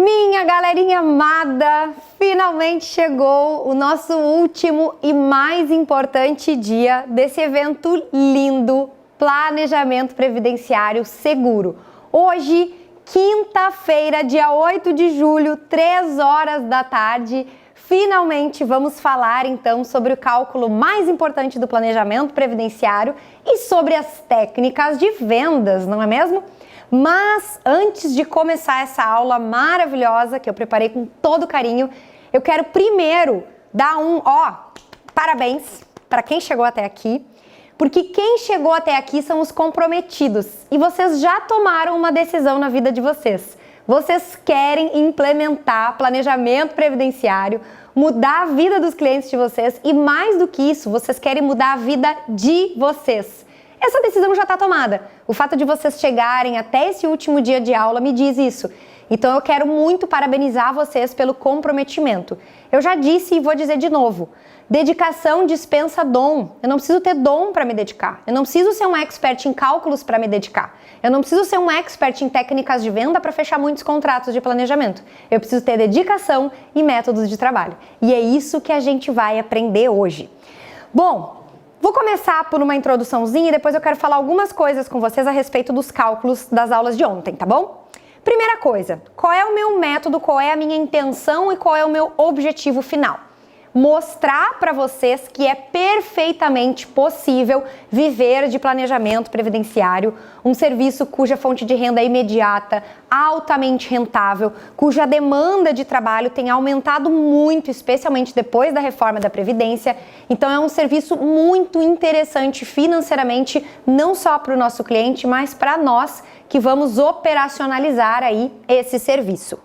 Minha galerinha amada, finalmente chegou o nosso último e mais importante dia desse evento lindo, Planejamento Previdenciário Seguro. Hoje, quinta-feira, dia 8 de julho, 3 horas da tarde, finalmente vamos falar então sobre o cálculo mais importante do planejamento previdenciário e sobre as técnicas de vendas, não é mesmo? Mas antes de começar essa aula maravilhosa que eu preparei com todo carinho, eu quero primeiro dar parabéns para quem chegou até aqui, porque quem chegou até aqui são os comprometidos e vocês já tomaram uma decisão na vida de vocês. Vocês querem implementar planejamento previdenciário, mudar a vida dos clientes de vocês e mais do que isso, vocês querem mudar a vida de vocês. Essa decisão já está tomada. O fato de vocês chegarem até esse último dia de aula me diz isso. Então eu quero muito parabenizar vocês pelo comprometimento. Eu já disse e vou dizer de novo. Dedicação dispensa dom. Eu não preciso ter dom para me dedicar. Eu não preciso ser um expert em cálculos para me dedicar. Eu não preciso ser um expert em técnicas de venda para fechar muitos contratos de planejamento. Eu preciso ter dedicação e métodos de trabalho. E é isso que a gente vai aprender hoje. Bom, vou começar por uma introduçãozinha e depois eu quero falar algumas coisas com vocês a respeito dos cálculos das aulas de ontem, tá bom? Primeira coisa, qual é o meu método, qual é a minha intenção e qual é o meu objetivo final? Mostrar para vocês que é perfeitamente possível viver de planejamento previdenciário, um serviço cuja fonte de renda é imediata, altamente rentável, cuja demanda de trabalho tem aumentado muito, especialmente depois da reforma da Previdência. Então é um serviço muito interessante financeiramente, não só para o nosso cliente, mas para nós que vamos operacionalizar aí esse serviço.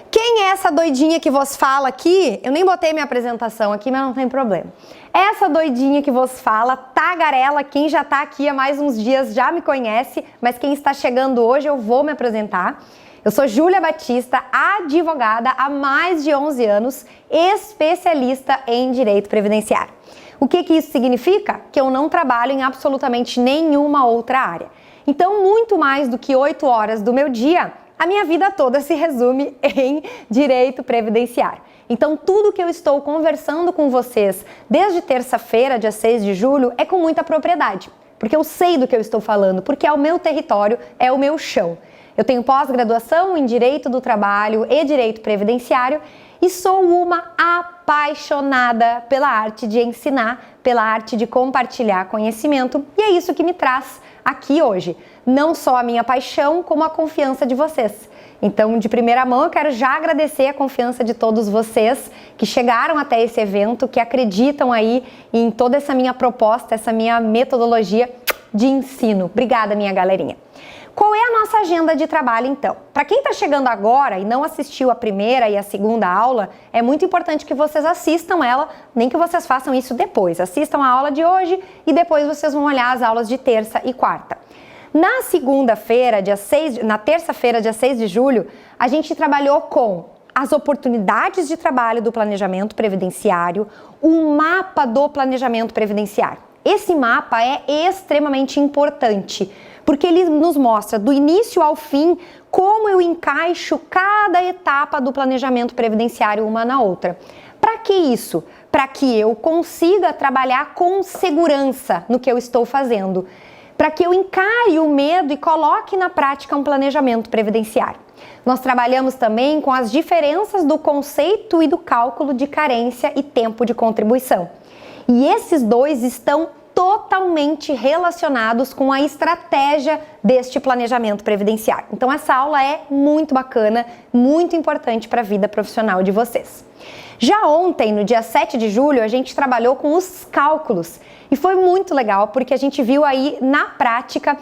Quem é essa doidinha que vos fala aqui? Eu nem botei minha apresentação aqui, mas não tem problema. Essa doidinha que vos fala, tagarela, quem já tá aqui há mais uns dias já me conhece, mas quem está chegando hoje eu vou me apresentar. Eu sou Júlia Batista, advogada há mais de 11 anos, especialista em direito previdenciário. O que isso significa? Que eu não trabalho em absolutamente nenhuma outra área. Então, muito mais do que 8 horas do meu dia, a minha vida toda se resume em direito previdenciário. Então, tudo que eu estou conversando com vocês desde terça-feira, dia 6 de julho, é com muita propriedade, porque eu sei do que eu estou falando, porque é o meu território, é o meu chão. Eu tenho pós-graduação em Direito do Trabalho e Direito Previdenciário e sou uma apaixonada pela arte de ensinar, pela arte de compartilhar conhecimento, e é isso que me traz aqui hoje. Não só a minha paixão, como a confiança de vocês. Então, de primeira mão, eu quero já agradecer a confiança de todos vocês que chegaram até esse evento, que acreditam aí em toda essa minha proposta, essa minha metodologia de ensino. Obrigada, minha galerinha. Qual é a nossa agenda de trabalho, então? Para quem está chegando agora e não assistiu a primeira e a segunda aula, é muito importante que vocês assistam ela, nem que vocês façam isso depois. Assistam a aula de hoje e depois vocês vão olhar as aulas de terça e quarta. Na segunda-feira, na terça-feira, dia 6 de julho, a gente trabalhou com as oportunidades de trabalho do planejamento previdenciário, o mapa do planejamento previdenciário. Esse mapa é extremamente importante, porque ele nos mostra do início ao fim como eu encaixo cada etapa do planejamento previdenciário uma na outra. Para que isso? Para que eu consiga trabalhar com segurança no que eu estou fazendo. Para que eu encare o medo e coloque na prática um planejamento previdenciário. Nós trabalhamos também com as diferenças do conceito e do cálculo de carência e tempo de contribuição. E esses dois estão totalmente relacionados com a estratégia deste planejamento previdenciário. Então essa aula é muito bacana, muito importante para a vida profissional de vocês. Já ontem, no dia 7 de julho, a gente trabalhou com os cálculos e foi muito legal porque a gente viu aí na prática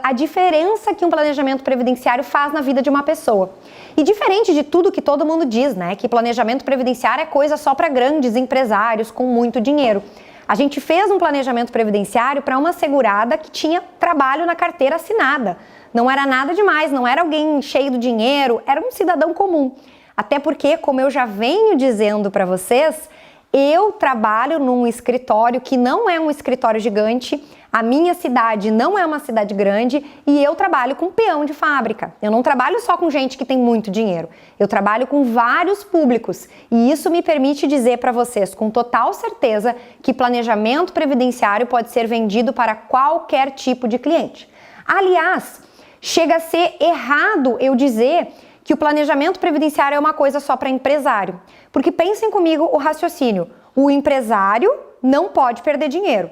a diferença que um planejamento previdenciário faz na vida de uma pessoa. E diferente de tudo que todo mundo diz, né, que planejamento previdenciário é coisa só para grandes empresários com muito dinheiro. A gente fez um planejamento previdenciário para uma segurada que tinha trabalho na carteira assinada. Não era nada demais, não era alguém cheio de dinheiro, era um cidadão comum. Até porque, como eu já venho dizendo para vocês, eu trabalho num escritório que não é um escritório gigante. A minha cidade não é uma cidade grande e eu trabalho com peão de fábrica. Eu não trabalho só com gente que tem muito dinheiro. Eu trabalho com vários públicos e isso me permite dizer para vocês com total certeza que planejamento previdenciário pode ser vendido para qualquer tipo de cliente. Aliás, chega a ser errado eu dizer que o planejamento previdenciário é uma coisa só para empresário. Porque pensem comigo o raciocínio. O empresário não pode perder dinheiro.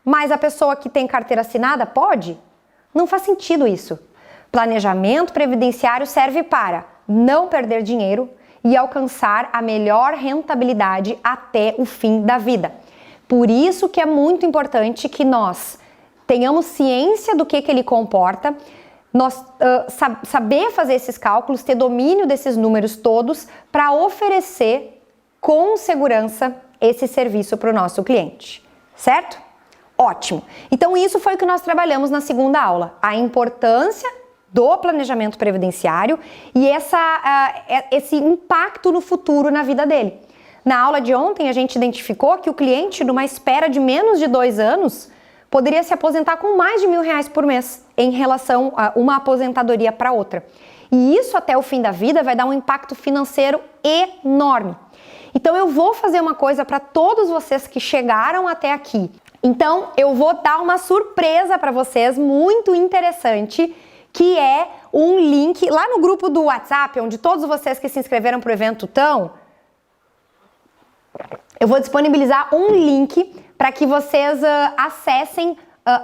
Mas a pessoa que tem carteira assinada pode? Não faz sentido isso. Planejamento previdenciário serve para não perder dinheiro e alcançar a melhor rentabilidade até o fim da vida. Por isso que é muito importante que nós tenhamos ciência do que ele comporta, nós saber fazer esses cálculos, ter domínio desses números todos para oferecer com segurança esse serviço para o nosso cliente, certo? Ótimo! Então isso foi o que nós trabalhamos na segunda aula, a importância do planejamento previdenciário e esse impacto no futuro na vida dele. Na aula de ontem a gente identificou que o cliente, numa espera de menos de 2 anos, poderia se aposentar com mais de R$1.000 por mês em relação a uma aposentadoria para outra. E isso até o fim da vida vai dar um impacto financeiro enorme. Então eu vou fazer uma coisa para todos vocês que chegaram até aqui. Então eu vou dar uma surpresa para vocês muito interessante, que é um link lá no grupo do WhatsApp, onde todos vocês que se inscreveram para o evento estão. Eu vou disponibilizar um link para que vocês acessem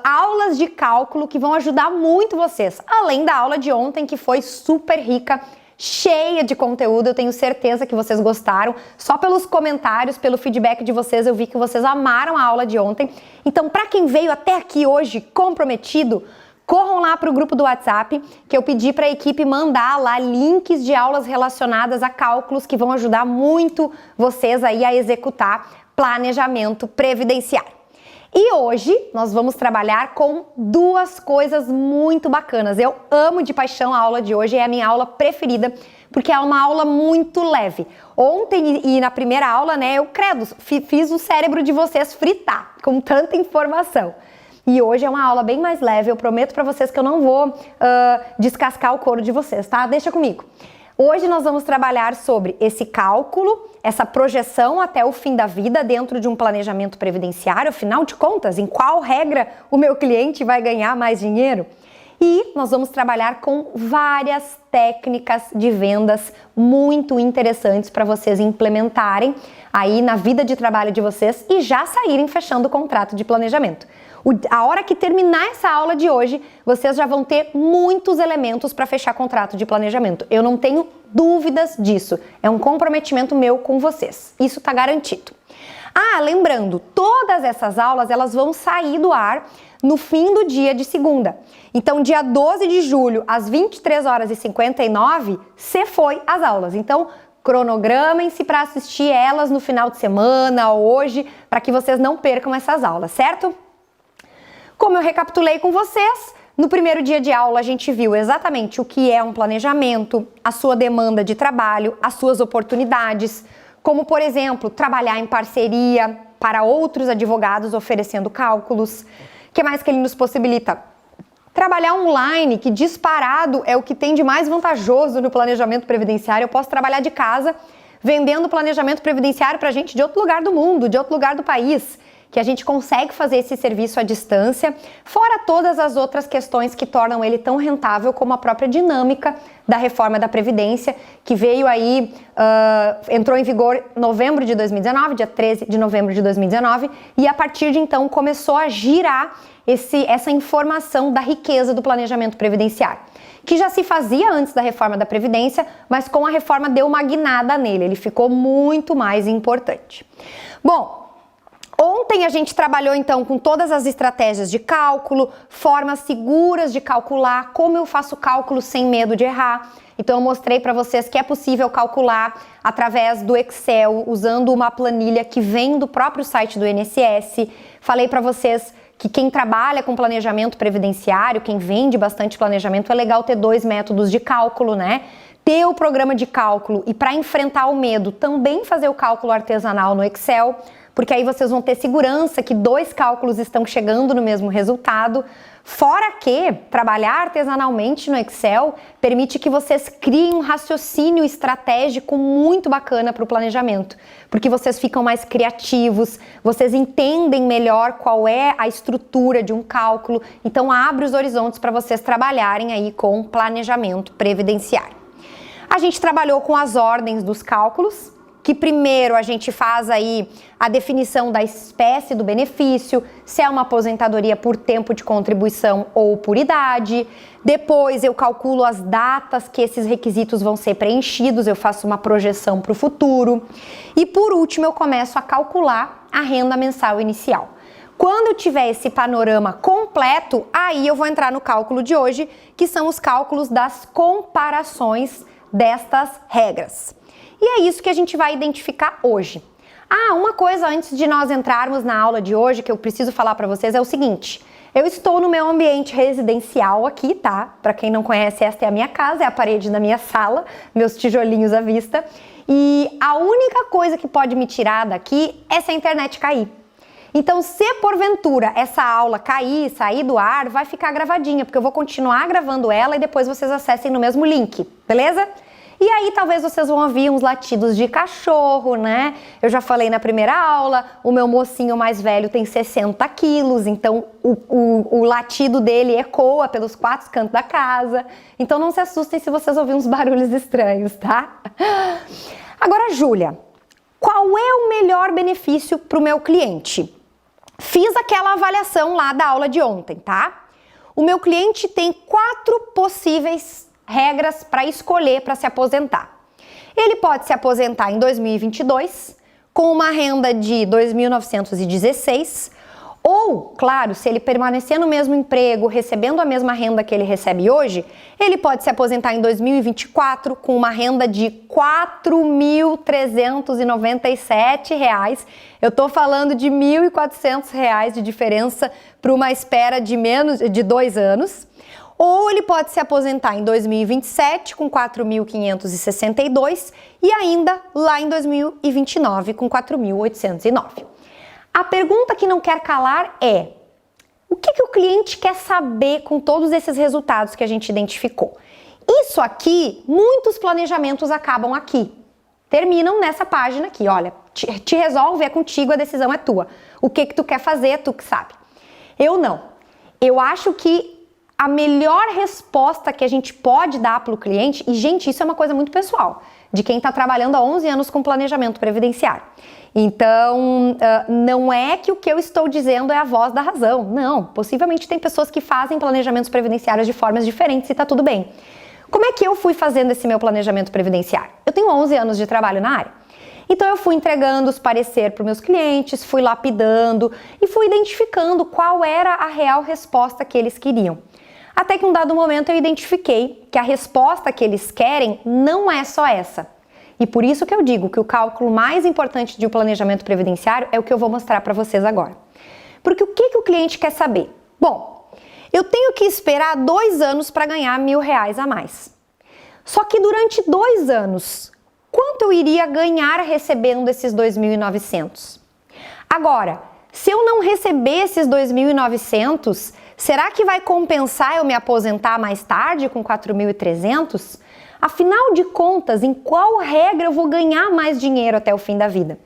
aulas de cálculo que vão ajudar muito vocês. Além da aula de ontem, que foi super rica, cheia de conteúdo, eu tenho certeza que vocês gostaram. Só pelos comentários, pelo feedback de vocês, eu vi que vocês amaram a aula de ontem. Então, para quem veio até aqui hoje comprometido, corram lá para o grupo do WhatsApp, que eu pedi para a equipe mandar lá links de aulas relacionadas a cálculos que vão ajudar muito vocês aí a executar planejamento previdenciário. E hoje nós vamos trabalhar com 2 coisas muito bacanas. Eu amo de paixão a aula de hoje, é a minha aula preferida, porque é uma aula muito leve. Ontem e na primeira aula, né, eu fiz o cérebro de vocês fritar com tanta informação. E hoje é uma aula bem mais leve, eu prometo para vocês que eu não vou descascar o couro de vocês, tá? Deixa comigo. Hoje nós vamos trabalhar sobre esse cálculo, essa projeção até o fim da vida dentro de um planejamento previdenciário, afinal de contas, em qual regra o meu cliente vai ganhar mais dinheiro? E nós vamos trabalhar com várias técnicas de vendas muito interessantes para vocês implementarem aí na vida de trabalho de vocês e já saírem fechando o contrato de planejamento. A hora que terminar essa aula de hoje, vocês já vão ter muitos elementos para fechar contrato de planejamento. Eu não tenho dúvidas disso. É um comprometimento meu com vocês. Isso está garantido. Ah, lembrando, todas essas aulas elas vão sair do ar no fim do dia de segunda. Então, dia 12 de julho, às 23h59, você foi às aulas. Então, cronogramem-se para assistir elas no final de semana, hoje, para que vocês não percam essas aulas, certo? Como eu recapitulei com vocês, no primeiro dia de aula a gente viu exatamente o que é um planejamento, a sua demanda de trabalho, as suas oportunidades, como, por exemplo, trabalhar em parceria para outros advogados oferecendo cálculos. O que mais que ele nos possibilita? Trabalhar online, que disparado é o que tem de mais vantajoso no planejamento previdenciário. Eu posso trabalhar de casa vendendo planejamento previdenciário para gente de outro lugar do mundo, de outro lugar do país, que a gente consegue fazer esse serviço à distância, fora todas as outras questões que tornam ele tão rentável como a própria dinâmica da reforma da Previdência, que veio aí, entrou em vigor em novembro de 2019, dia 13 de novembro de 2019, e a partir de então começou a girar essa informação da riqueza do planejamento previdenciário, que já se fazia antes da reforma da Previdência, mas com a reforma deu uma guinada nele, ele ficou muito mais importante. Bom, ontem a gente trabalhou então com todas as estratégias de cálculo, formas seguras de calcular, como eu faço cálculo sem medo de errar. Então eu mostrei para vocês que é possível calcular através do Excel, usando uma planilha que vem do próprio site do INSS. Falei para vocês que quem trabalha com planejamento previdenciário, quem vende bastante planejamento, é legal ter 2 métodos de cálculo, né? Ter o programa de cálculo e, para enfrentar o medo, também fazer o cálculo artesanal no Excel, porque aí vocês vão ter segurança que 2 cálculos estão chegando no mesmo resultado. Fora que trabalhar artesanalmente no Excel permite que vocês criem um raciocínio estratégico muito bacana para o planejamento, porque vocês ficam mais criativos, vocês entendem melhor qual é a estrutura de um cálculo, então abre os horizontes para vocês trabalharem aí com planejamento previdenciário. A gente trabalhou com as ordens dos cálculos, que primeiro a gente faz aí a definição da espécie do benefício, se é uma aposentadoria por tempo de contribuição ou por idade. Depois eu calculo as datas que esses requisitos vão ser preenchidos, eu faço uma projeção para o futuro. E por último eu começo a calcular a renda mensal inicial. Quando eu tiver esse panorama completo, aí eu vou entrar no cálculo de hoje, que são os cálculos das comparações destas regras. E é isso que a gente vai identificar hoje. Uma coisa antes de nós entrarmos na aula de hoje que eu preciso falar para vocês é o seguinte: eu estou no meu ambiente residencial aqui, tá? Para quem não conhece, esta é a minha casa, é a parede da minha sala, meus tijolinhos à vista. E a única coisa que pode me tirar daqui é se a internet cair. Então, se porventura essa aula cair, sair do ar, vai ficar gravadinha, porque eu vou continuar gravando ela e depois vocês acessem no mesmo link, beleza? E aí talvez vocês vão ouvir uns latidos de cachorro, né? Eu já falei na primeira aula, o meu mocinho mais velho tem 60 quilos, então o latido dele ecoa pelos 4 cantos da casa. Então não se assustem se vocês ouvirem uns barulhos estranhos, tá? Agora, Júlia, qual é o melhor benefício para o meu cliente? Fiz aquela avaliação lá da aula de ontem, tá? O meu cliente tem 4 possíveis regras para escolher para se aposentar. Ele pode se aposentar em 2022 com uma renda de 2.916 ou, claro, se ele permanecer no mesmo emprego, recebendo a mesma renda que ele recebe hoje, ele pode se aposentar em 2024 com uma renda de R$ 4.397. Eu tô falando de R$ 1.400 de diferença para uma espera de menos de 2 anos. Ou ele pode se aposentar em 2027 com 4.562 e ainda lá em 2029 com 4.809. A pergunta que não quer calar é: o que o cliente quer saber com todos esses resultados que a gente identificou? Isso aqui, muitos planejamentos acabam aqui. Terminam nessa página aqui, olha, te resolve, é contigo, a decisão é tua. O que tu quer fazer, é tu que sabe. Eu não. Eu acho que a melhor resposta que a gente pode dar para o cliente, e gente, isso é uma coisa muito pessoal, de quem está trabalhando há 11 anos com planejamento previdenciário. Então, não é que o que eu estou dizendo é a voz da razão, não. Possivelmente tem pessoas que fazem planejamentos previdenciários de formas diferentes e está tudo bem. Como é que eu fui fazendo esse meu planejamento previdenciário? Eu tenho 11 anos de trabalho na área. Então eu fui entregando os pareceres para os meus clientes, fui lapidando e fui identificando qual era a real resposta que eles queriam. Até que um dado momento eu identifiquei que a resposta que eles querem não é só essa. E por isso que eu digo que o cálculo mais importante de um planejamento previdenciário é o que eu vou mostrar para vocês agora. Porque o que o cliente quer saber? Bom, eu tenho que esperar 2 anos para ganhar R$1.000 a mais. Só que durante 2 anos, quanto eu iria ganhar recebendo esses 2.900? Agora, se eu não receber esses 2.900, será que vai compensar eu me aposentar mais tarde com 4.300? Afinal de contas, em qual regra eu vou ganhar mais dinheiro até o fim da vida?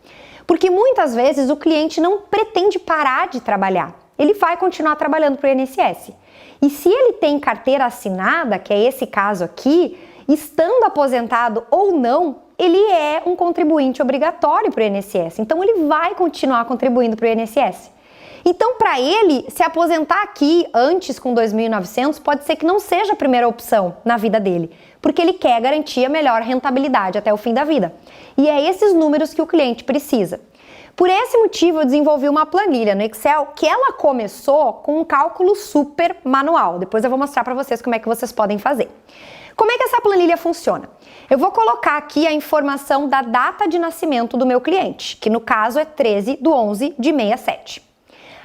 Porque muitas vezes o cliente não pretende parar de trabalhar. Ele vai continuar trabalhando para o INSS. E se ele tem carteira assinada, que é esse caso aqui, estando aposentado ou não, ele é um contribuinte obrigatório para o INSS. Então ele vai continuar contribuindo para o INSS. Então, para ele, se aposentar aqui antes com 2.900 pode ser que não seja a primeira opção na vida dele, porque ele quer garantir a melhor rentabilidade até o fim da vida. E é esses números que o cliente precisa. Por esse motivo, eu desenvolvi uma planilha no Excel que ela começou com um cálculo super manual. Depois eu vou mostrar para vocês como é que vocês podem fazer. Como é que essa planilha funciona? Eu vou colocar aqui a informação da data de nascimento do meu cliente, que no caso é 13/11/67.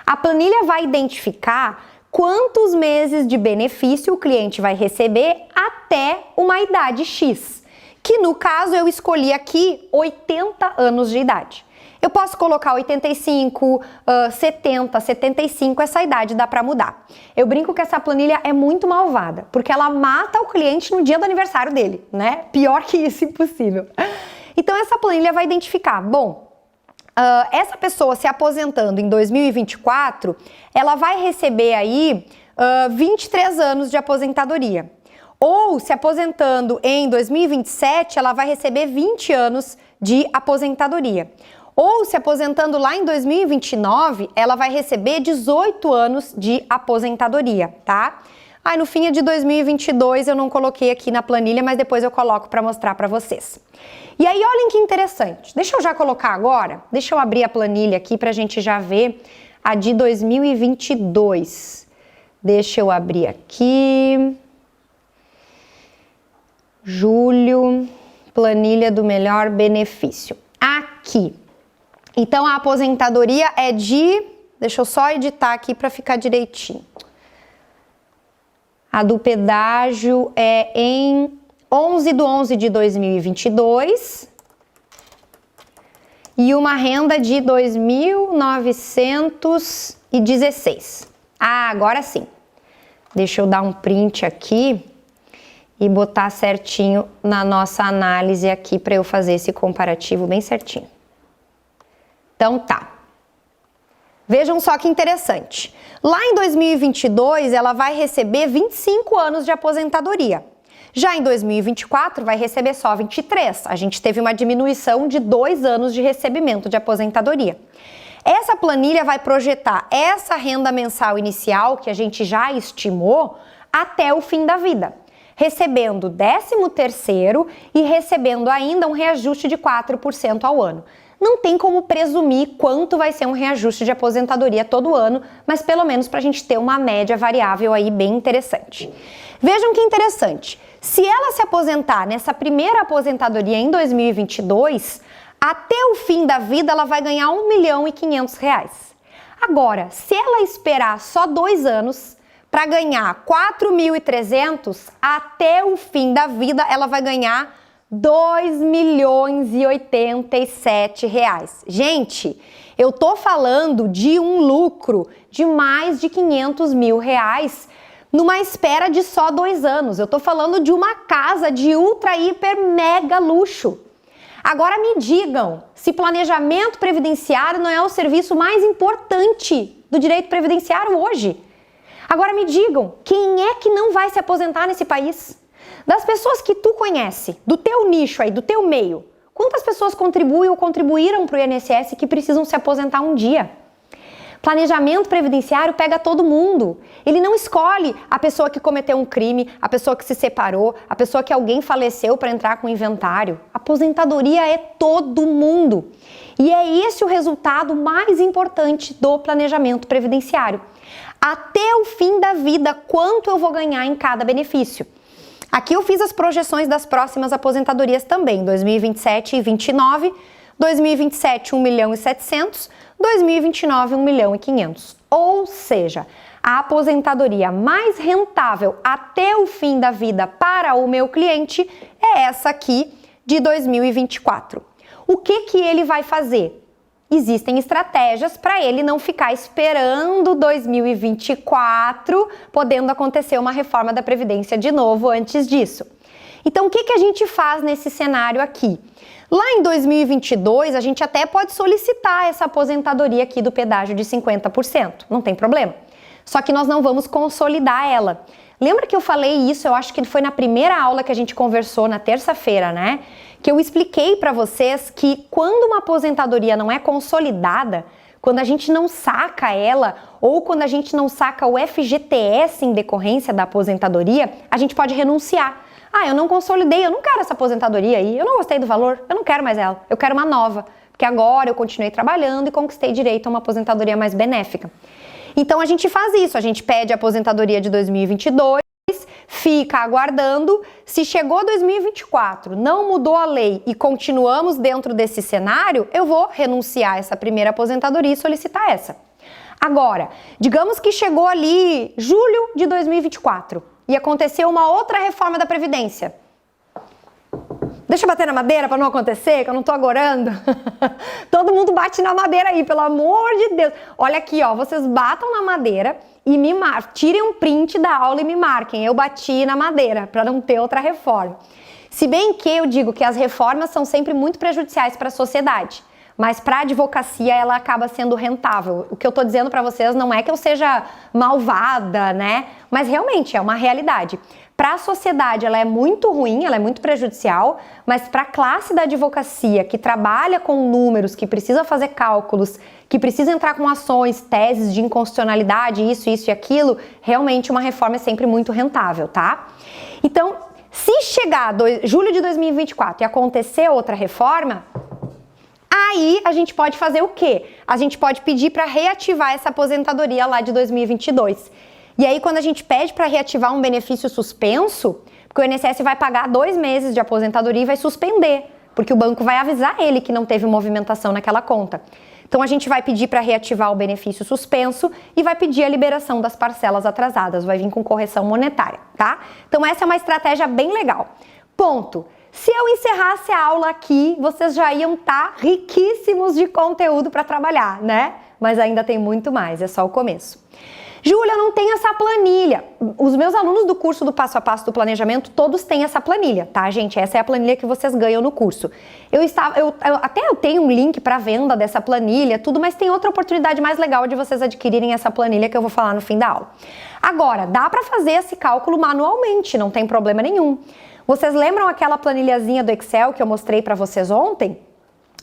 A planilha vai identificar quantos meses de benefício o cliente vai receber até uma idade X, que no caso eu escolhi aqui 80 anos de idade. Eu posso colocar 85, 70, 75, essa idade dá para mudar. Eu brinco que essa planilha é muito malvada, porque ela mata o cliente no dia do aniversário dele, né? Pior que isso, impossível. Então essa planilha vai identificar, bom, essa pessoa se aposentando em 2024, ela vai receber aí 23 anos de aposentadoria. Ou se aposentando em 2027, ela vai receber 20 anos de aposentadoria. Ou se aposentando lá em 2029, ela vai receber 18 anos de aposentadoria, tá? Aí no fim é de 2022, eu não coloquei aqui na planilha, mas depois eu coloco para mostrar para vocês. E aí olhem que interessante, deixa eu já colocar agora, deixa eu abrir a planilha aqui para a gente já ver a de 2022. Deixa eu abrir aqui. Julho, planilha do melhor benefício. Aqui. Então, a aposentadoria é de... Deixa eu só editar aqui para ficar direitinho. A do pedágio é em 11/11 de 2022. E uma renda de 2.916. Ah, agora sim. Deixa eu dar um print aqui e botar certinho na nossa análise aqui para eu fazer esse comparativo bem certinho. Então tá. Vejam só que interessante. Lá em 2022, ela vai receber 25 anos de aposentadoria. Já em 2024, vai receber só 23. A gente teve uma diminuição de 2 anos de recebimento de aposentadoria. Essa planilha vai projetar essa renda mensal inicial, que a gente já estimou, até o fim da vida, recebendo 13º e recebendo ainda um reajuste de 4% ao ano. Não tem como presumir quanto vai ser um reajuste de aposentadoria todo ano, mas pelo menos para a gente ter uma média variável aí bem interessante. Vejam que interessante, se ela se aposentar nessa primeira aposentadoria em 2022, até o fim da vida ela vai ganhar R$1.500.000. Agora, se ela esperar só 2 anos para ganhar 4.300, até o fim da vida ela vai ganhar R$2.087.000. Gente, eu tô falando de um lucro de mais de R$500.000 numa espera de só 2 anos. Eu tô falando de uma casa de ultra, hiper, mega luxo. Agora me digam, se planejamento previdenciário não é o serviço mais importante do direito previdenciário hoje? Agora me digam, quem é que não vai se aposentar nesse país? Das pessoas que tu conhece, do teu nicho aí, do teu meio, quantas pessoas contribuem ou contribuíram para o INSS que precisam se aposentar um dia? Planejamento previdenciário pega todo mundo. Ele não escolhe a pessoa que cometeu um crime, a pessoa que se separou, a pessoa que alguém faleceu para entrar com o inventário. Aposentadoria é todo mundo. E é esse o resultado mais importante do planejamento previdenciário. Até o fim da vida, quanto eu vou ganhar em cada benefício? Aqui eu fiz as projeções das próximas aposentadorias também, 2027 e 2029, 2027 1.700.000, 2029 1.500.000. Ou seja, a aposentadoria mais rentável até o fim da vida para o meu cliente é essa aqui de 2024. O que ele vai fazer? Existem estratégias para ele não ficar esperando 2024, podendo acontecer uma reforma da Previdência de novo antes disso. Então, o que a gente faz nesse cenário aqui? Lá em 2022, a gente até pode solicitar essa aposentadoria aqui do pedágio de 50%, não tem problema. Só que nós não vamos consolidar ela. Lembra que eu falei isso, eu acho que foi na primeira aula que a gente conversou na terça-feira, né? Que eu expliquei para vocês que quando uma aposentadoria não é consolidada, quando a gente não saca ela ou quando a gente não saca o FGTS em decorrência da aposentadoria, a gente pode renunciar. Ah, eu não consolidei, eu não quero essa aposentadoria aí, eu não gostei do valor, eu não quero mais ela, eu quero uma nova, porque agora eu continuei trabalhando e conquistei direito a uma aposentadoria mais benéfica. Então a gente faz isso, a gente pede a aposentadoria de 2022, fica aguardando, se chegou 2024, não mudou a lei e continuamos dentro desse cenário, eu vou renunciar a essa primeira aposentadoria e solicitar essa. Agora, digamos que chegou ali julho de 2024 e aconteceu uma outra reforma da Previdência. Deixa eu bater na madeira para não acontecer, que eu não tô agorando. Todo mundo bate na madeira aí, pelo amor de Deus. Olha aqui, ó, vocês batam na madeira e me marquem, tirem um print da aula e me marquem. Eu bati na madeira para não ter outra reforma. Se bem que eu digo que as reformas são sempre muito prejudiciais para a sociedade, mas para a advocacia ela acaba sendo rentável. O que eu tô dizendo para vocês não é que eu seja malvada, né? Mas realmente é uma realidade. Para a sociedade ela é muito ruim, ela é muito prejudicial, mas para a classe da advocacia que trabalha com números, que precisa fazer cálculos, que precisa entrar com ações, teses de inconstitucionalidade, isso e aquilo, realmente uma reforma é sempre muito rentável, tá? Então, se chegar julho de 2024 e acontecer outra reforma, aí a gente pode fazer o quê? A gente pode pedir para reativar essa aposentadoria lá de 2022. E aí, quando a gente pede para reativar um benefício suspenso, porque o INSS vai pagar 2 meses de aposentadoria e vai suspender, porque o banco vai avisar ele que não teve movimentação naquela conta. Então, a gente vai pedir para reativar o benefício suspenso e vai pedir a liberação das parcelas atrasadas, vai vir com correção monetária, tá? Então, essa é uma estratégia bem legal. Ponto. Se eu encerrasse a aula aqui, vocês já iam estar riquíssimos de conteúdo para trabalhar, né? Mas ainda tem muito mais, é só o começo. Júlia, não tem essa planilha. Os meus alunos do curso do Passo a Passo do Planejamento, todos têm essa planilha, tá, gente? Essa é a planilha que vocês ganham no curso. Eu tenho um link para venda dessa planilha, tudo, mas tem outra oportunidade mais legal de vocês adquirirem essa planilha que eu vou falar no fim da aula. Agora, dá para fazer esse cálculo manualmente, não tem problema nenhum. Vocês lembram aquela planilhazinha do Excel que eu mostrei para vocês ontem?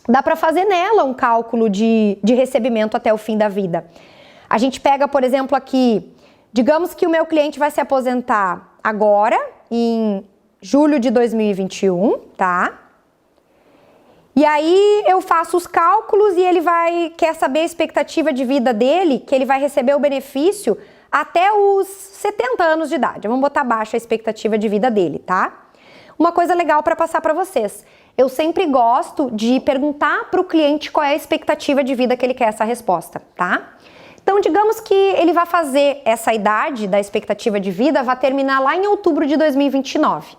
Dá para fazer nela um cálculo de recebimento até o fim da vida. A gente pega, por exemplo, aqui, digamos que o meu cliente vai se aposentar agora, em julho de 2021, tá? E aí eu faço os cálculos e ele quer saber a expectativa de vida dele, que ele vai receber o benefício até os 70 anos de idade. Vamos botar baixa a expectativa de vida dele, tá? Uma coisa legal para passar para vocês. Eu sempre gosto de perguntar para o cliente qual é a expectativa de vida que ele quer essa resposta, tá? Então, digamos que ele vai fazer essa idade da expectativa de vida, vai terminar lá em outubro de 2029.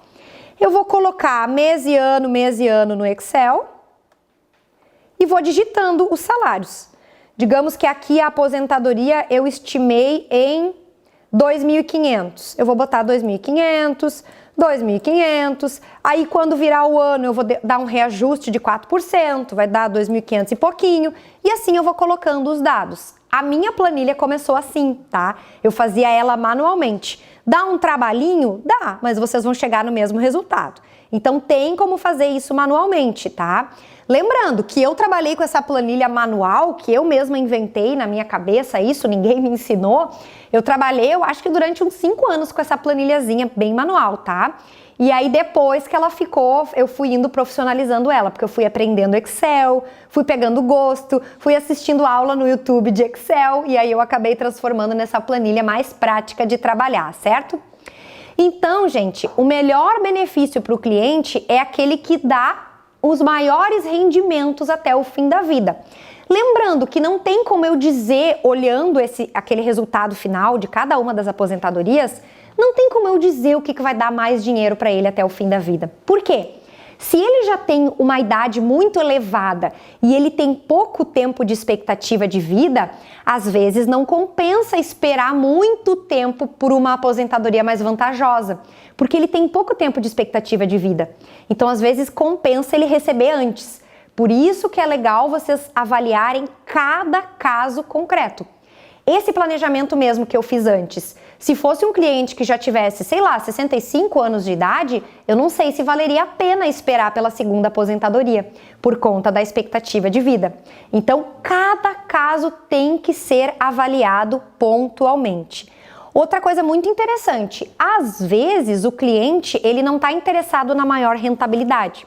Eu vou colocar mês e ano no Excel e vou digitando os salários. Digamos que aqui a aposentadoria eu estimei em 2.500. Eu vou botar 2.500, 2.500, aí quando virar o ano eu vou dar um reajuste de 4%, vai dar 2.500 e pouquinho, e assim eu vou colocando os dados. A minha planilha começou assim, tá? Eu fazia ela manualmente. Dá um trabalhinho? Dá, mas vocês vão chegar no mesmo resultado. Então tem como fazer isso manualmente, tá? Lembrando que eu trabalhei com essa planilha manual, que eu mesma inventei na minha cabeça, isso ninguém me ensinou. Eu trabalhei, eu acho que durante uns 5 anos com essa planilhazinha bem manual, tá? E aí depois que ela ficou, eu fui indo profissionalizando ela, porque eu fui aprendendo Excel, fui pegando gosto, fui assistindo aula no YouTube de Excel e aí eu acabei transformando nessa planilha mais prática de trabalhar, certo? Então, gente, o melhor benefício para o cliente é aquele que dá os maiores rendimentos até o fim da vida. Lembrando que não tem como eu dizer, olhando aquele resultado final de cada uma das aposentadorias, não tem como eu dizer o que vai dar mais dinheiro para ele até o fim da vida. Por quê? Se ele já tem uma idade muito elevada e ele tem pouco tempo de expectativa de vida, às vezes não compensa esperar muito tempo por uma aposentadoria mais vantajosa, porque ele tem pouco tempo de expectativa de vida. Então, às vezes, compensa ele receber antes. Por isso que é legal vocês avaliarem cada caso concreto. Esse planejamento mesmo que eu fiz antes, se fosse um cliente que já tivesse, sei lá, 65 anos de idade, eu não sei se valeria a pena esperar pela segunda aposentadoria, por conta da expectativa de vida. Então, cada caso tem que ser avaliado pontualmente. Outra coisa muito interessante, às vezes o cliente ele não está interessado na maior rentabilidade.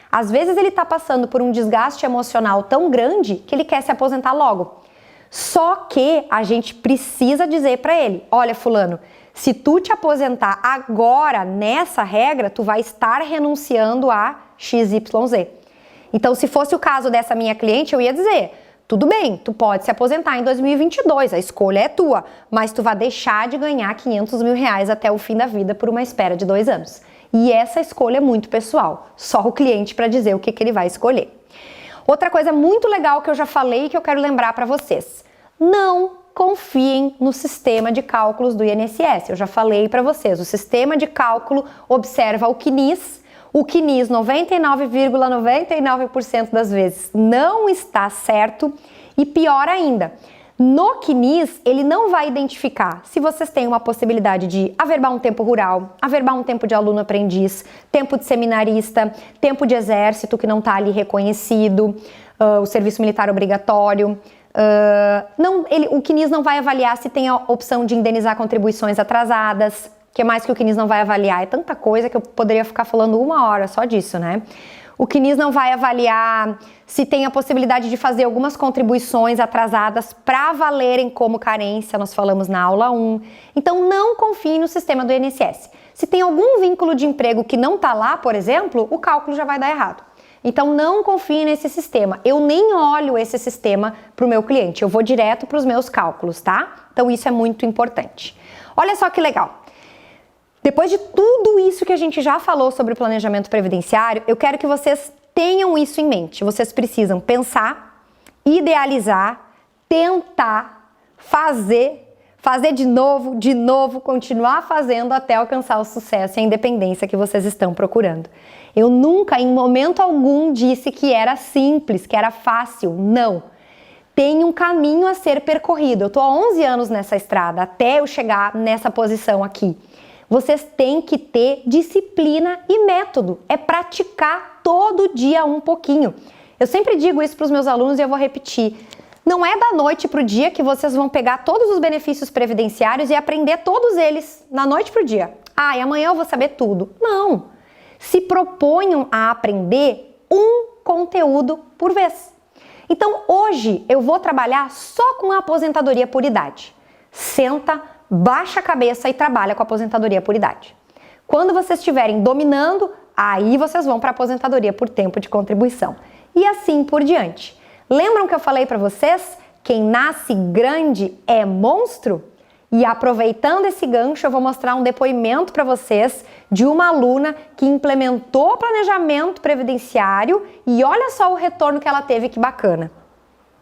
Às vezes ele está passando por um desgaste emocional tão grande que ele quer se aposentar logo. Só que a gente precisa dizer para ele, olha fulano, se tu te aposentar agora nessa regra, tu vai estar renunciando a XYZ. Então, se fosse o caso dessa minha cliente, eu ia dizer, tudo bem, tu pode se aposentar em 2022, a escolha é tua, mas tu vai deixar de ganhar R$500 mil até o fim da vida por uma espera de 2 anos. E essa escolha é muito pessoal, só o cliente para dizer o que ele vai escolher. Outra coisa muito legal que eu já falei e que eu quero lembrar para vocês: não confiem no sistema de cálculos do INSS. Eu já falei para vocês, o sistema de cálculo observa o CNIS 99,99% das vezes não está certo e pior ainda, no CNIS, ele não vai identificar se vocês têm uma possibilidade de averbar um tempo rural, averbar um tempo de aluno-aprendiz, tempo de seminarista, tempo de exército que não está ali reconhecido, o serviço militar obrigatório. O CNIS não vai avaliar se tem a opção de indenizar contribuições atrasadas. O que mais que o CNIS não vai avaliar? É tanta coisa que eu poderia ficar falando 1 hora só disso, né? O CNIS não vai avaliar se tem a possibilidade de fazer algumas contribuições atrasadas para valerem como carência, nós falamos na aula 1. Então, não confie no sistema do INSS. Se tem algum vínculo de emprego que não está lá, por exemplo, o cálculo já vai dar errado. Então, não confie nesse sistema. Eu nem olho esse sistema para o meu cliente, eu vou direto para os meus cálculos, tá? Então, isso é muito importante. Olha só que legal. Depois de tudo isso que a gente já falou sobre o planejamento previdenciário, eu quero que vocês tenham isso em mente. Vocês precisam pensar, idealizar, tentar, fazer de novo, continuar fazendo até alcançar o sucesso e a independência que vocês estão procurando. Eu nunca, em momento algum, disse que era simples, que era fácil. Não. Tem um caminho a ser percorrido. Eu estou há 11 anos nessa estrada, até eu chegar nessa posição aqui. Vocês têm que ter disciplina e método. É praticar todo dia um pouquinho. Eu sempre digo isso para os meus alunos e eu vou repetir. Não é da noite para o dia que vocês vão pegar todos os benefícios previdenciários e aprender todos eles na noite para o dia. E amanhã eu vou saber tudo. Não. Se proponham a aprender um conteúdo por vez. Então, hoje eu vou trabalhar só com a aposentadoria por idade. Senta, baixa a cabeça e trabalha com a aposentadoria por idade. Quando vocês estiverem dominando, aí vocês vão para a aposentadoria por tempo de contribuição. E assim por diante. Lembram que eu falei para vocês? Quem nasce grande é monstro? E aproveitando esse gancho, eu vou mostrar um depoimento para vocês de uma aluna que implementou o planejamento previdenciário e olha só o retorno que ela teve, que bacana.